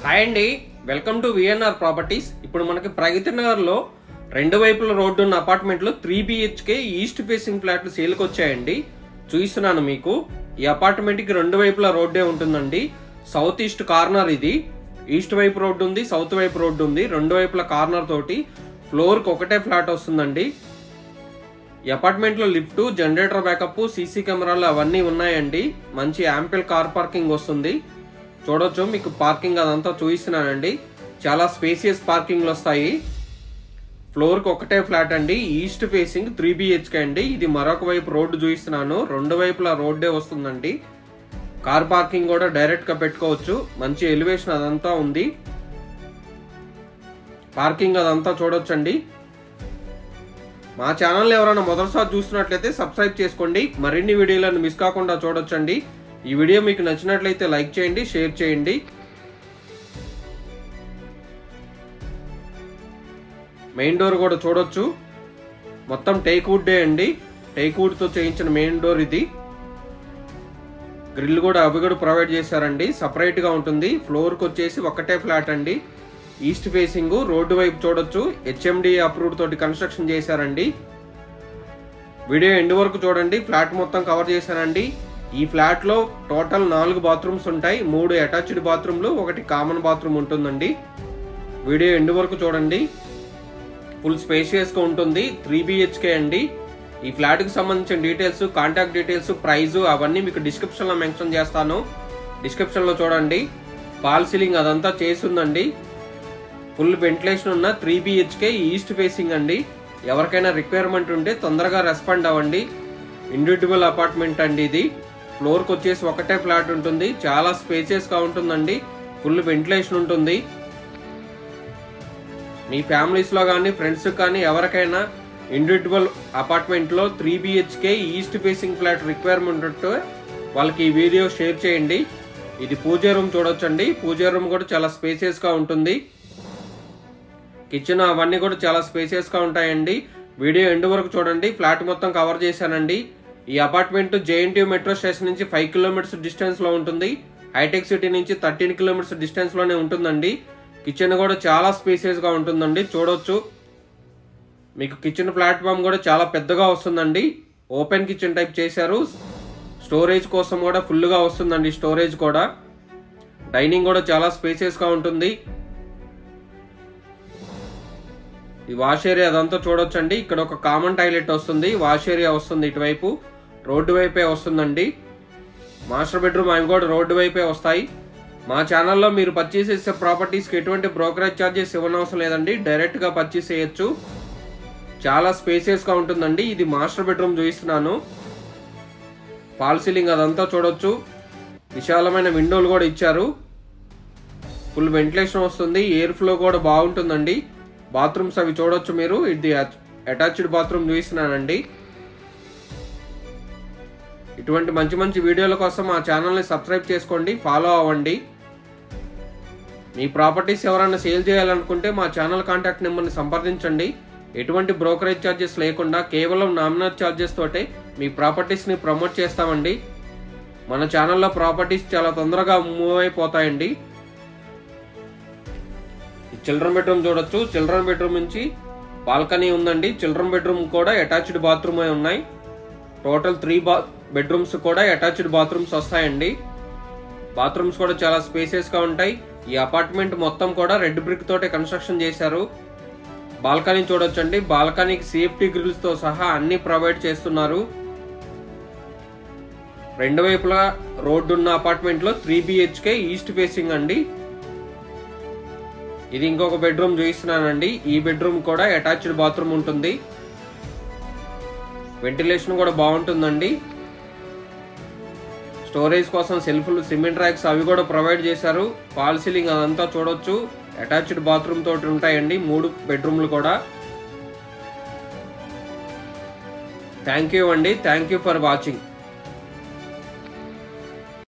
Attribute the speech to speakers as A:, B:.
A: Hi అండి, welcome to VNR properties. ఇప్పుడు మనకి ప్రగతి నగర్లో రెండు వైపుల రోడ్డు ఉన్న అపార్ట్మెంట్లో 3 BHK ఈస్ట్ ఫేసింగ్ ఫ్లాట్లు సేల్కి వచ్చాయండి. చూపిస్తున్నాను మీకు. ఈ అపార్ట్మెంట్కి రెండు వైపుల రోడ్డే ఉంటుందండి. సౌత్ ఈస్ట్ కార్నర్ ఇది. ఈస్ట్ వైపు రోడ్డు ఉంది, సౌత్ వైపు రోడ్డు ఉంది. రెండు వైపుల కార్నర్ తోటి ఫ్లోర్కి ఒకటే ఫ్లాట్ వస్తుందండి. ఈ అపార్ట్మెంట్లో లిఫ్ట్, జనరేటర్ బ్యాకప్, సీసీ కెమెరాలు అవన్నీ ఉన్నాయండి. మంచి యాంపిల్ కార్ పార్కింగ్ వస్తుంది. చూడొచ్చు, మీకు పార్కింగ్ అదంతా చూపిస్తున్నానండి. చాలా స్పేసియస్ పార్కింగ్లు వస్తాయి. ఫ్లోర్కి ఒకటే ఫ్లాట్ అండి. ఈస్ట్ ఫేసింగ్ 3 BHK అండి. ఇది మరొక వైపు రోడ్డు చూపిస్తున్నాను. రెండు వైపులా రోడ్డే వస్తుందండి. కార్ పార్కింగ్ కూడా డైరెక్ట్గా పెట్టుకోవచ్చు. మంచి ఎలివేషన్ అదంతా ఉంది. పార్కింగ్ అదంతా చూడొచ్చండి. మా ఛానల్ ఎవరైనా మొదటిసారి చూస్తున్నట్లయితే సబ్స్క్రైబ్ చేసుకోండి. మరిన్ని వీడియోలను మిస్ కాకుండా చూడొచ్చండి. ఈ వీడియో మీకు నచ్చినట్లయితే లైక్ చేయండి, షేర్ చేయండి. మెయిన్ డోర్ కూడా చూడొచ్చు. మొత్తం టేక్ వుడ్ అండి. టేక్ వుడ్ తో చేయించిన మెయిన్ డోర్ ఇది. గ్రిల్ కూడా అవి కూడా ప్రొవైడ్ చేశారండి. సపరేట్ గా ఉంటుంది. ఫ్లోర్ కి వచ్చేసి ఒకటే ఫ్లాట్ అండి. ఈస్ట్ ఫేసింగ్ రోడ్డు వైపు చూడొచ్చు. HMD అప్రూవ్డ్ తోటి కన్స్ట్రక్షన్ చేశారండి. వీడియో ఎండ్ వరకు చూడండి. ఫ్లాట్ మొత్తం కవర్ చేశానండి. ఈ ఫ్లాట్ లో టోటల్ 4 బాత్రూమ్స్ ఉంటాయి. 3 అటాచ్డ్ బాత్రూమ్లు, 1 కామన్ బాత్రూమ్ ఉంటుందండి. వీడియో ఎండ్ వరకు చూడండి. ఫుల్ స్పేషియస్ గా ఉంటుంది. 3 BHK అండి. ఈ ఫ్లాట్ కి సంబంధించిన డీటెయిల్స్, కాంటాక్ట్ డీటెయిల్స్, ప్రైస్ అవన్నీ మీకు డిస్క్రిప్షన్ లో మెన్షన్ చేస్తాను. డిస్క్రిప్షన్ లో చూడండి. ఫాల్ సీలింగ్ అదంతా చేస్తుందండి. ఫుల్ వెంటిలేషన్ ఉన్న 3 BHK ఈస్ట్ ఫేసింగ్ అండి. ఎవరికైనా రిక్వైర్మెంట్ ఉంటే తొందరగా రెస్పాండ్ అవ్వండి. ఇండివిజువల్ అపార్ట్మెంట్ అండి ఇది. ఫ్లోర్కి వచ్చేసి ఒకటే ఫ్లాట్ ఉంటుంది. చాలా స్పేసియస్ గా ఉంటుందండి. ఫుల్ వెంటిలేషన్ ఉంటుంది. మీ ఫ్యామిలీస్ లో కానీ ఫ్రెండ్స్ కానీ ఎవరికైనా ఇండివిజువల్ అపార్ట్మెంట్ లో 3 BHK east facing flat requirement ఉంటే వాళ్ళకి ఈ వీడియో షేర్ చేయండి. ఇది పూజా రూమ్ చూడొచ్చండి. పూజా రూమ్ కూడా చాలా స్పేసియస్ గా ఉంటుంది. కిచెన్ అవన్నీ కూడా చాలా స్పేసియస్ గా ఉంటాయండి. వీడియో ఎండ్ వరకు చూడండి. ఫ్లాట్ మొత్తం కవర్ చేశానండి. ఈ అపార్ట్మెంట్ JNTU మెట్రో స్టేషన్ నుంచి 5 కిలోమీటర్స్ డిస్టెన్స్ లో ఉంటుంది. హైటెక్ సిటీ నుంచి 13 కిలోమీటర్స్ డిస్టెన్స్ లోనే ఉంటుందండి. కిచెన్ కూడా చాలా స్పేసియస్ గా ఉంటుందండి. చూడొచ్చు, మీకు కిచెన్ ప్లాట్ఫామ్ కూడా చాలా పెద్దగా వస్తుందండి. ఓపెన్ కిచెన్ టైప్ చేశారు. స్టోరేజ్ కోసం కూడా ఫుల్ గా వస్తుందండి. స్టోరేజ్ కూడా, డైనింగ్ కూడా చాలా స్పేసియస్ గా ఉంటుంది. ఈ వాష్ ఏరియా అదంతా చూడొచ్చండి. ఇక్కడ ఒక కామన్ టాయిలెట్ వస్తుంది. వాష్ ఏరియా వస్తుంది ఇటువైపు. రోడ్డు వైపే వస్తుందండి. మాస్టర్ బెడ్రూమ్ అవి కూడా రోడ్డు వైపే వస్తాయి. మా ఛానల్లో మీరు పర్చేస్ చేసే ప్రాపర్టీస్కి ఎటువంటి బ్రోకరేజ్ ఛార్జెస్ ఇవ్వనవసరం లేదండి. డైరెక్ట్గా పర్చేస్ చేయొచ్చు. చాలా స్పేసియస్గా ఉంటుందండి. ఇది మాస్టర్ బెడ్రూమ్ చూపిస్తున్నాను. ఫాల్ సీలింగ్ అదంతా చూడొచ్చు. విశాలమైన విండోలు కూడా ఇచ్చారు. ఫుల్ వెంటిలేషన్ వస్తుంది. ఎయిర్ ఫ్లో కూడా బాగుంటుందండి. బాత్రూమ్స్ అవి చూడొచ్చు మీరు. ఇది అటాచ్డ్ బాత్రూమ్ చూపిస్తున్నానండి. ఇటువంటి మంచి మంచి వీడియోల కోసం మా ఛానల్ని సబ్స్క్రైబ్ చేసుకోండి, ఫాలో అవ్వండి. మీ ప్రాపర్టీస్ ఎవరైనా సేల్ చేయాలనుకుంటే మా ఛానల్ కాంటాక్ట్ నెంబర్ని సంప్రదించండి. ఎటువంటి బ్రోకరేజ్ ఛార్జెస్ లేకుండా కేవలం నామినల్ ఛార్జెస్ తోటే మీ ప్రాపర్టీస్ని ప్రమోట్ చేస్తామండి. మన ఛానల్లో ప్రాపర్టీస్ చాలా తొందరగా మూవ్ అయిపోతాయండి. చిల్డ్రన్ బెడ్రూమ్ చూడొచ్చు. చిల్డ్రన్ బెడ్రూమ్ నుంచి బాల్కనీ ఉందండి. చిల్డ్రన్ బెడ్రూమ్ కూడా అటాచ్డ్ బాత్రూమ్ ఉన్నాయి. టోటల్ 3 బెడ్రూమ్స్ కూడా అటాచ్డ్ బాత్రూమ్స్ వస్తాయండి. బాత్రూమ్స్ కూడా చాలా స్పేసియస్ గా ఉంటాయి. ఈ అపార్ట్మెంట్ మొత్తం కూడా రెడ్ బ్రిక్ తోటే కన్స్ట్రక్షన్ చేశారు. బాల్కనీ చూడొచ్చండి. బాల్కనీకి సేఫ్టీ గ్రిల్స్ తో సహా అన్ని ప్రొవైడ్ చేస్తున్నారు. రెండు వైపులా రోడ్డు ఉన్న అపార్ట్మెంట్ లో 3 BHK ఈస్ట్ ఫేసింగ్ అండి. ఇది ఇంకొక బెడ్రూమ్ చూపిస్తున్నానండి. ఈ బెడ్రూమ్ కూడా అటాచ్డ్ బాత్రూమ్ ఉంటుంది. వెంటిలేషన్ కూడా బాగుంటుందండి. స్టోరేజ్ కోసం సెల్ఫ్లు, సిమెంట్ ర్యాక్స్ అవి కూడా ప్రొవైడ్ చేశారు. ఫాల్ సీలింగ్ అదంతా చూడొచ్చు. అటాచ్డ్ బాత్రూమ్ తోటి ఉంటాయండి 3 బెడ్రూమ్లు కూడా. థ్యాంక్ యూ అండి. Thank you for watching.